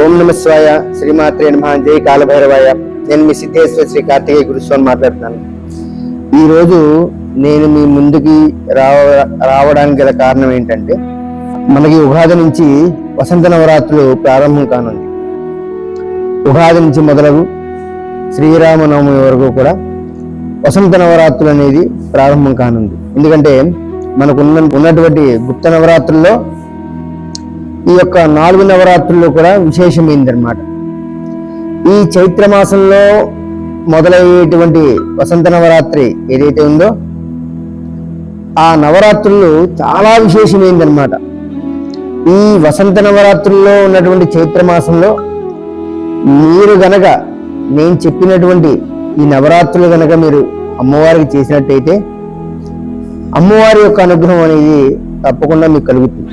ఓం నమ శివాయ, శ్రీమాత్రే నమః, జై కాలభైరవాయ. నేను మీ సిద్ధేశ్వర శ్రీ కార్తికేయ గురుస్వామి మాట్లాడుతున్నాను. ఈరోజు నేను మీ ముందుకి రావడానికి గల కారణం ఏంటంటే, మనకి ఉగాది నుంచి వసంత నవరాత్రులు ప్రారంభం కానుంది. ఉగాది నుంచి మొదలగు శ్రీరామనవమి వరకు కూడా వసంత నవరాత్రులు అనేది ప్రారంభం కానుంది. ఎందుకంటే మనకు ఉన్నటువంటి గుప్త నవరాత్రుల్లో ఈ యొక్క 4 నవరాత్రుల్లో కూడా విశేషమైందన్నమాట. ఈ చైత్ర మాసంలో మొదలయ్యేటువంటి వసంత నవరాత్రి ఏదైతే ఉందో ఆ నవరాత్రులు చాలా విశేషమైందన్నమాట. ఈ వసంత నవరాత్రుల్లో ఉన్నటువంటి చైత్ర మాసంలో మీరు గనక నేను చెప్పినటువంటి ఈ నవరాత్రులు గనక మీరు అమ్మవారికి చేసినట్టయితే అమ్మవారి యొక్క అనుగ్రహం అనేది తప్పకుండా మీకు కలుగుతుంది.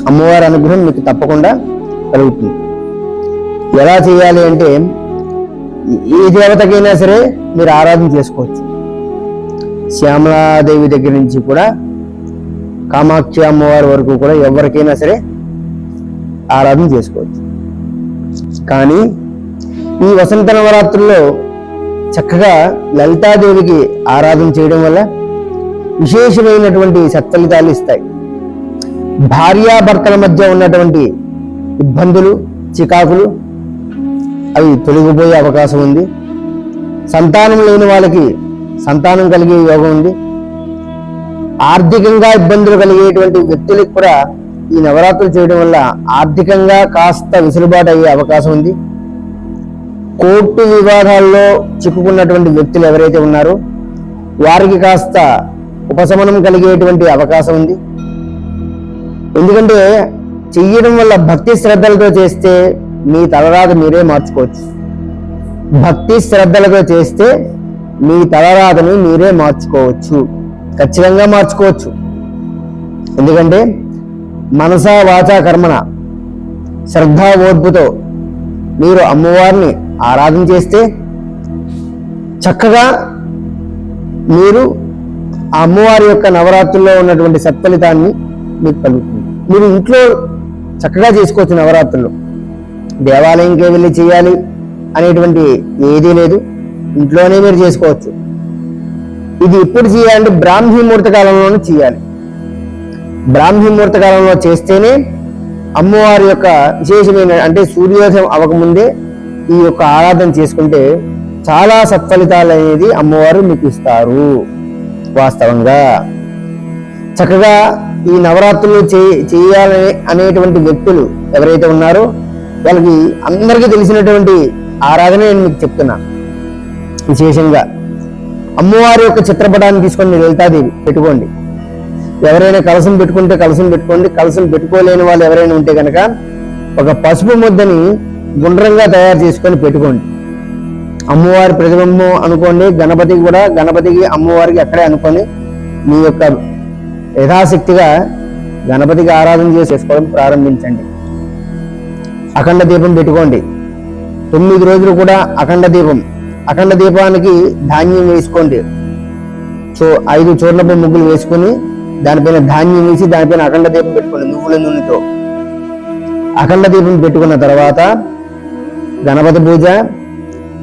అమ్మవారి అనుగ్రహం మీకు తప్పకుండా కలుగుతుంది. ఎలా చేయాలి అంటే, ఏ దేవతకైనా సరే మీరు ఆరాధన చేసుకోవచ్చు. శ్యామలాదేవి దగ్గర నుంచి కూడా కామాక్షి అమ్మవారి వరకు కూడా ఎవరికైనా సరే ఆరాధన చేసుకోవచ్చు. కానీ ఈ వసంత నవరాత్రుల్లో చక్కగా లలితాదేవికి ఆరాధన చేయడం వల్ల విశేషమైనటువంటి సత్ఫలితాలు ఇస్తాయి. భార్యాభర్తల మధ్య ఉన్నటువంటి ఇబ్బందులు, చికాకులు అవి తొలగిపోయే అవకాశం ఉంది. సంతానం లేని వాళ్ళకి సంతానం కలిగే యోగం ఉంది. ఆర్థికంగా ఇబ్బందులు కలిగేటువంటి వ్యక్తులకు కూడా ఈ నవరాత్రులు చేయడం వల్ల ఆర్థికంగా కాస్త విసులుబాటు అయ్యే అవకాశం ఉంది. కోర్టు వివాదాల్లో చిక్కుకున్నటువంటి వ్యక్తులు ఎవరైతే ఉన్నారో వారికి కాస్త ఉపశమనం కలిగేటువంటి అవకాశం ఉంది. ఎందుకంటే చెయ్యడం వల్ల భక్తి శ్రద్ధలతో చేస్తే మీ తలరాత మీరే మార్చుకోవచ్చు. భక్తి శ్రద్ధలతో చేస్తే మీ తలరాతని మీరే మార్చుకోవచ్చు, ఖచ్చితంగా మార్చుకోవచ్చు. ఎందుకంటే మనసా వాచా కర్మణ శ్రద్ధా ఓర్పుతో మీరు అమ్మవారిని ఆరాధన చేస్తే చక్కగా మీరు ఆ అమ్మవారి యొక్క నవరాత్రుల్లో ఉన్నటువంటి సత్ఫలితాన్ని మీకు కలుగుతుంది. మీరు ఇంట్లో చక్కగా చేసుకోవచ్చు. నవరాత్రులు దేవాలయంకి వెళ్ళి చేయాలి అనేటువంటి ఏదీ లేదు, ఇంట్లోనే మీరు చేసుకోవచ్చు. ఇది ఎప్పుడు చేయాలంటే బ్రాహ్మీ ముహూర్త కాలంలోనే చేయాలి. బ్రాహ్మీ ముహూర్త కాలంలో చేస్తేనే అమ్మవారి యొక్క విశేషమైన, అంటే సూర్యోదయం అవ్వకముందే ఈ యొక్క ఆరాధన చేసుకుంటే చాలా సత్ఫలితాలు అనేది అమ్మవారు మీకు ఇస్తారు. వాస్తవంగా చక్కగా ఈ నవరాత్రులు చేయాలని అనేటువంటి వ్యక్తులు ఎవరైతే ఉన్నారో వాళ్ళకి అందరికీ తెలిసినటువంటి ఆరాధన నేను మీకు చెప్తున్నా. విశేషంగా అమ్మవారి యొక్క చిత్రపటాన్ని తీసుకొని లలితాదేవి పెట్టుకోండి. ఎవరైనా కలసం పెట్టుకుంటే కలసం పెట్టుకోండి. కలసం పెట్టుకోలేని వాళ్ళు ఎవరైనా ఉంటే కనుక ఒక పసుపు ముద్దని గుండ్రంగా తయారు చేసుకొని పెట్టుకోండి. అమ్మవారి ప్రతిబింబం అనుకోండి. గణపతికి కూడా, గణపతికి అమ్మవారికి అక్కడే అనుకొని మీ యొక్క యథాశక్తిగా గణపతికి ఆరాధన చేసుకోవడం ప్రారంభించండి. అఖండ దీపం పెట్టుకోండి. 9 రోజులు కూడా అఖండ దీపం. అఖండ దీపానికి ధాన్యం వేసుకోండి. 5 చూర్ణపు ముగ్గులు వేసుకుని దానిపైన ధాన్యం వేసి దానిపైన అఖండ దీపం పెట్టుకోండి నువ్వుల నూనెతో. అఖండ దీపం పెట్టుకున్న తర్వాత గణపతి పూజ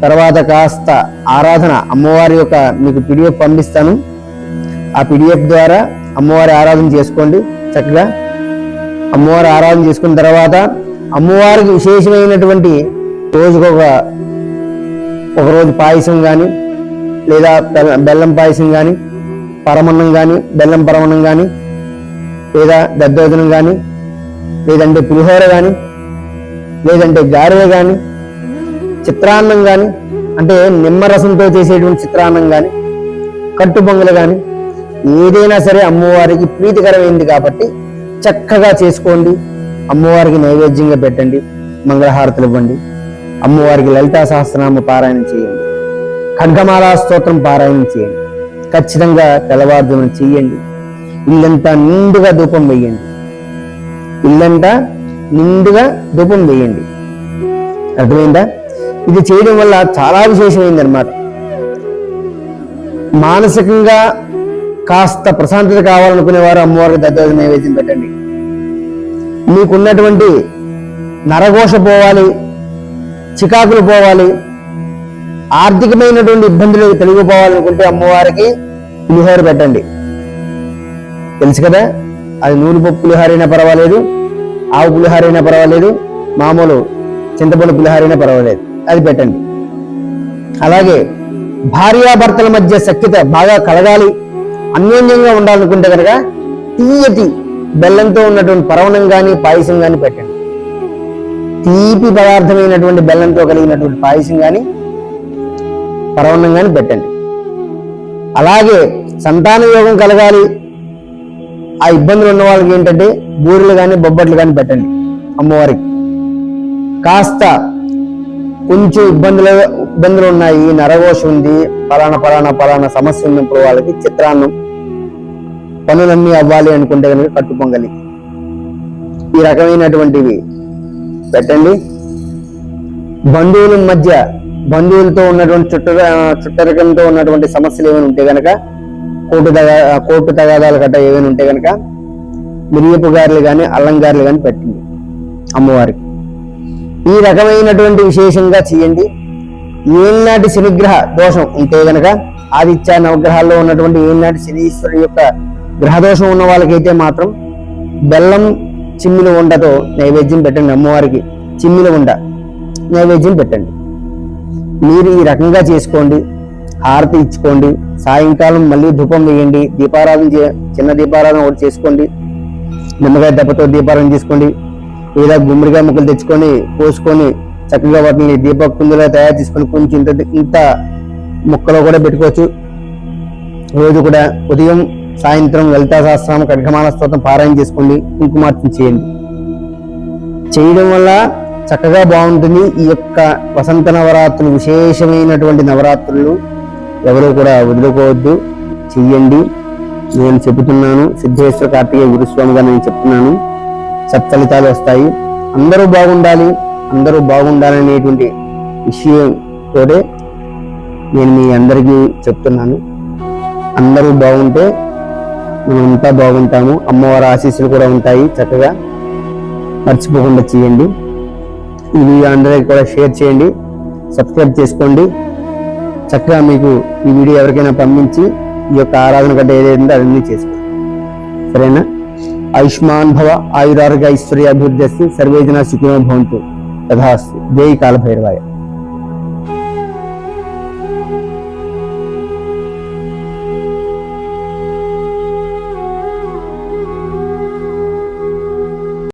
తర్వాత కాస్త ఆరాధన, అమ్మవారి యొక్క మీకు PDF పంపిస్తాను. ఆ PDF ద్వారా అమ్మవారి ఆరాధన చేసుకోండి. చక్కగా అమ్మవారి ఆరాధన చేసుకున్న తర్వాత అమ్మవారికి విశేషమైనటువంటి రోజుకొక రోజు పాయసం కానీ, లేదా బెల్లం పాయసం కానీ, పరమన్నం కానీ, బెల్లం పరమన్నం కానీ, లేదా దద్దోజనం కానీ, లేదంటే పులిహోర కానీ, లేదంటే గారెలు కానీ, చిత్రాన్నం కానీ, అంటే నిమ్మరసంతో చేసేటువంటి చిత్రాన్నం కానీ, కట్టు పొంగలు కానీ, ఏదైనా సరే అమ్మవారికి ప్రీతికరమైంది కాబట్టి చక్కగా చేసుకోండి. అమ్మవారికి నైవేద్యంగా పెట్టండి, మంగళహారతులు ఇవ్వండి. అమ్మవారికి లలితా సహస్రనామ పారాయణం చేయండి, ఖడ్గమాలా స్తోత్రం పారాయణం చేయండి. ఖచ్చితంగా తెల్లవారుజామున చెయ్యండి. ఇల్లంతా నిండుగా ధూపం వేయండి. ఇల్లంతా నిండుగా ధూపం వేయండి. అర్థమైందా? ఇది చేయడం వల్ల చాలా విశేషమైందనమాట. మానసికంగా కాస్త ప్రశాంతత కావాలనుకునేవారు అమ్మవారికి దద్దోజన నైవేద్యం పెట్టండి. మీకున్నటువంటి నరఘోష పోవాలి, చికాకులు పోవాలి, ఆర్థికమైనటువంటి ఇబ్బందులు తొలగిపోవాలనుకుంటే అమ్మవారికి పులిహోర పెట్టండి. తెలుసు కదా, అది నూనెపప్పు పులిహోర అయినా పర్వాలేదు, ఆవు పులిహోర అయినా పర్వాలేదు, మామూలు చింతపండు పులిహోర అయినా పర్వాలేదు, అది పెట్టండి. అలాగే భార్యాభర్తల మధ్య సఖ్యత బాగా కలగాలి, అన్యోన్యంగా ఉండాలనుకుంటే కనుక తీయటి బెల్లంతో ఉన్నటువంటి పరవణం కానీ పాయసం కానీ పెట్టండి. తీపి పదార్థమైనటువంటి బెల్లంతో కలిగినటువంటి పాయసం కానీ పరవణం కానీ పెట్టండి. అలాగే సంతాన యోగం కలగాలి, ఆ ఇబ్బందులు ఉన్న వాళ్ళకి ఏంటంటే బూరెలు కానీ బొబ్బట్లు కానీ పెట్టండి. అమ్మవారికి కాస్త కొంచెం ఇబ్బందులు ఉన్నాయి, నరఘోష ఉంది, పలానా సమస్య ఉన్నప్పుడు వాళ్ళకి చిత్రాన్నం, పనులన్నీ అవ్వాలి అనుకుంటే కనుక కట్టు పొంగలి, ఈ రకమైనటువంటివి పెట్టండి. బంధువులతో ఉన్నటువంటి చుట్టరికంతో ఉన్నటువంటి సమస్యలు ఏమైనా ఉంటే కనుక కోర్టు తగాదాలు గట్ట ఏమైనా ఉంటే కనుక మిరియపు గారెలు కానీ అల్లం గారెలు కానీ పెట్టండి అమ్మవారికి. ఈ రకమైనటువంటి విశేషంగా చేయండి. ఏనాటి శనిగ్రహ దోషం ఉంటే గనక ఆదిత్య నవగ్రహాల్లో ఉన్నటువంటి ఏనాటి శనీశ్వరుడు యొక్క గ్రహదోషం ఉన్న వాళ్ళకైతే మాత్రం బెల్లం చిమ్మిల ఉండతో నైవేద్యం పెట్టండి. అమ్మవారికి చిమ్మిల ఉండ నైవేద్యం పెట్టండి. మీరు ఈ రకంగా చేసుకోండి, హారతి ఇచ్చుకోండి. సాయంకాలం మళ్ళీ ధూపం వేయండి, దీపారాధన చిన్న దీపారాధన ఒకటి చేసుకోండి, నిమ్మకాయ దెబ్బతో దీపారాధన చేసుకోండి, లేదా గుమ్మడికాయ ముక్కలు తెచ్చుకొని పోసుకొని చక్కగా వాటిని దీప కుందులో తయారు చేసుకొని కొంచెం ఇంత ముక్కలో కూడా పెట్టుకోవచ్చు. రోజు కూడా ఉదయం సాయంత్రం లలితా సహస్రనామ ఖడ్గమాల స్తోత్రం పారాయణ చేసుకోండి, కుంకుమార్చన చేయండి. చేయడం వల్ల చక్కగా బాగుంటుంది. ఈ యొక్క వసంత నవరాత్రులు విశేషమైనటువంటి నవరాత్రులు ఎవరూ కూడా వదులుకోవద్దు, చెయ్యండి. నేను చెబుతున్నాను, సిద్ధేశ్వర కార్తికేయ గురుస్వామిగా నేను చెప్తున్నాను, సత్ఫలితాలు వస్తాయి. అందరూ బాగుండాలనేటువంటి విషయంతోనే నేను మీ అందరికీ చెప్తున్నాను. అందరూ బాగుంటే మనమంతా బాగుంటాము. అమ్మవారి ఆశీస్సులు కూడా ఉంటాయి. చక్కగా మర్చిపోకుండా చేయండి. ఈ వీడియో అందరికీ కూడా షేర్ చేయండి, సబ్స్క్రైబ్ చేసుకోండి. చక్కగా మీకు ఈ వీడియో ఎవరికైనా పంపించి ఈ యొక్క ఆరాధన గడ్డ ఏదైతుందో అవన్నీ చేసుకోండి. సరేనా? ఆయుష్మాన్ భవ, ఆయురారోగ్య ఐశ్వర్యాభివృద్ధి, సర్వే జనా సుఖినో భవంతు. తథాస్తు. జై కాలభైరవాయ.